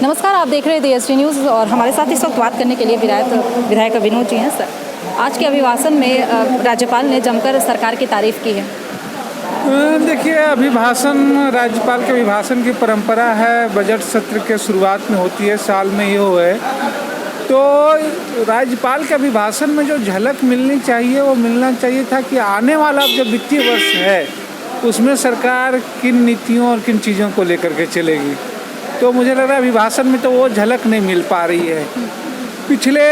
नमस्कार, आप देख रहे हैं DSD न्यूज़ और हमारे साथ इस वक्त बात करने के लिए विधायक विनोद जी हैं। सर, आज के अभिभाषण में राज्यपाल ने जमकर सरकार की तारीफ़ की है। देखिए, अभिभाषण राज्यपाल के अभिभाषण की परंपरा है, बजट सत्र के शुरुआत में होती है, साल में ये है। तो राज्यपाल के अभिभाषण में जो झलक मिलनी चाहिए वो मिलना चाहिए था कि आने वाला जो वित्तीय वर्ष है उसमें सरकार किन नीतियों और किन चीज़ों को लेकर के चलेगी। तो मुझे लग रहा है अभिभाषण में तो वो झलक नहीं मिल पा रही है। पिछले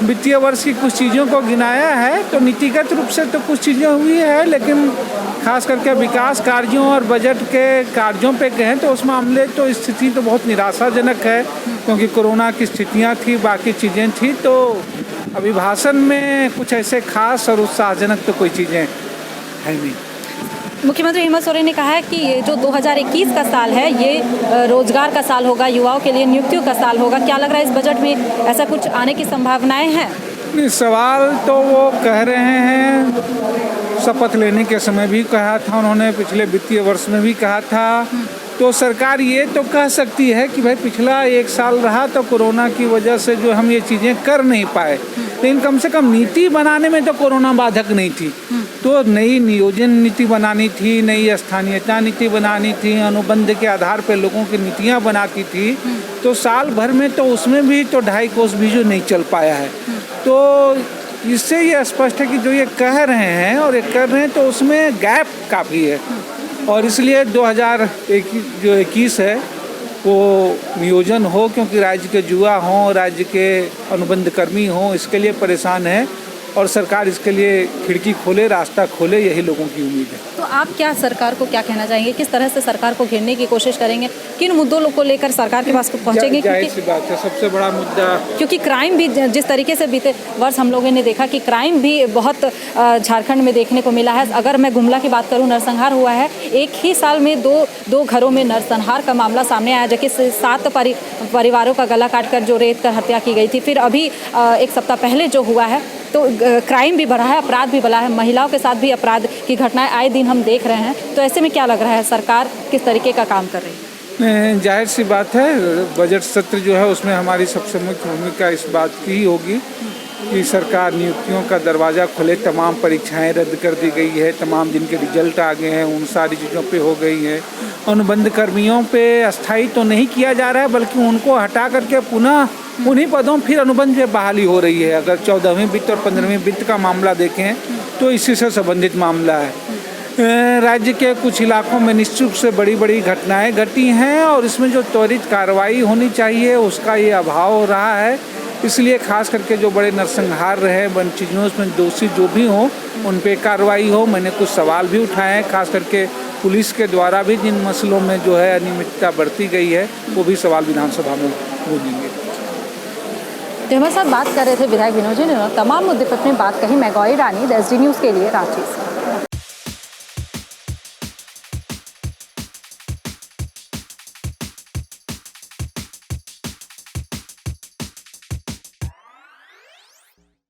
वित्तीय वर्ष की कुछ चीज़ों को गिनाया है, तो नीतिगत रूप से तो कुछ चीज़ें हुई है, लेकिन खास करके विकास कार्यों और बजट के कार्यों पे कहें तो उस मामले तो स्थिति तो बहुत निराशाजनक है, क्योंकि कोरोना की स्थितियां थी, बाकी चीज़ें थी। तो अभिभाषण में कुछ ऐसे खास और उत्साहजनक तो कोई चीज़ें है नहीं। मुख्यमंत्री हेमंत सोरेन ने कहा है कि ये जो 2021 का साल है ये रोजगार का साल होगा, युवाओं के लिए नियुक्तियों का साल होगा। क्या लग रहा है इस बजट में ऐसा कुछ आने की संभावनाएं हैं? नहीं, सवाल तो वो कह रहे हैं, शपथ लेने के समय भी कहा था उन्होंने, पिछले वित्तीय वर्ष में भी कहा था। तो सरकार ये तो कह सकती है कि भाई पिछला एक साल रहा तो कोरोना की वजह से जो हम ये चीज़ें कर नहीं पाए, लेकिन कम से कम नीति बनाने में तो कोरोना बाधक नहीं थी। तो नई नियोजन नीति बनानी थी, नई स्थानीयता नीति बनानी थी, अनुबंध के आधार पर लोगों की नीतियाँ बनाती थी। तो साल भर में तो उसमें भी तो 2.5 कोस भी जो नहीं चल पाया है। तो इससे ये स्पष्ट है कि जो ये कह रहे हैं और ये कर रहे हैं तो उसमें गैप काफ़ी है, और इसलिए 2021 है वो नियोजन हो, क्योंकि राज्य के युवा हों, राज्य के अनुबंध कर्मी हों, इसके लिए परेशान है, और सरकार इसके लिए खिड़की खोले, रास्ता खोले, यही लोगों की उम्मीद है। तो आप क्या सरकार को क्या कहना चाहेंगे, किस तरह से सरकार को घेरने की कोशिश करेंगे, किन मुद्दों को लेकर सरकार के पास पहुंचेंगे? जाहिर सी बात है, सबसे बड़ा मुद्दा, क्योंकि क्राइम भी जिस तरीके से बीते वर्ष हम लोगों ने देखा कि क्राइम भी बहुत झारखंड में देखने को मिला है। अगर मैं गुमला की बात करूं, नरसंहार हुआ है, एक ही साल में दो घरों में नरसंहार का मामला सामने आया, जबकि 7 परिवारों का गला काटकर जो रेत कर हत्या की गई थी। फिर अभी एक सप्ताह पहले जो हुआ है, तो क्राइम भी बढ़ा है, अपराध भी बढ़ा है, महिलाओं के साथ भी अपराध की घटनाएं आए दिन हम देख रहे हैं। तो ऐसे में क्या लग रहा है सरकार किस तरीके का काम कर रही है? जाहिर सी बात है, बजट सत्र जो है उसमें हमारी सबसे मुख्य भूमिका इस बात की ही होगी कि सरकार नियुक्तियों का दरवाज़ा खोले। तमाम परीक्षाएं रद्द कर दी गई है, तमाम जिनके रिजल्ट आ गए हैं उन सारी चीज़ों पे हो गई है। अनुबंध कर्मियों पे अस्थायी तो नहीं किया जा रहा है, बल्कि उनको हटा करके पुनः उन्हीं पदों फिर अनुबंध पे बहाली हो रही है। अगर 14वीं वित्त और 15वीं वित्त का मामला देखें तो इसी से संबंधित मामला है। राज्य के कुछ इलाकों में निश्चित रूप से बड़ी बड़ी घटनाएं घटी हैं, और इसमें जो त्वरित कार्रवाई होनी चाहिए उसका ये अभाव हो रहा है। इसलिए खास करके जो बड़े नरसंहार रहे, वन चीज़ों में दोषी जो भी हों उन पे कार्रवाई हो। मैंने कुछ सवाल भी उठाए हैं, खास करके पुलिस के द्वारा भी जिन मसलों में जो है अनियमितता बढ़ती गई है वो भी सवाल विधानसभा में गूंजेंगे। तो हमारे साथ बात कर रहे थे विधायक विनोद जी ने तमाम मुद्दे पर अपनी बात कही। मैं गौरी रानी, DSD न्यूज़ के लिए रांची।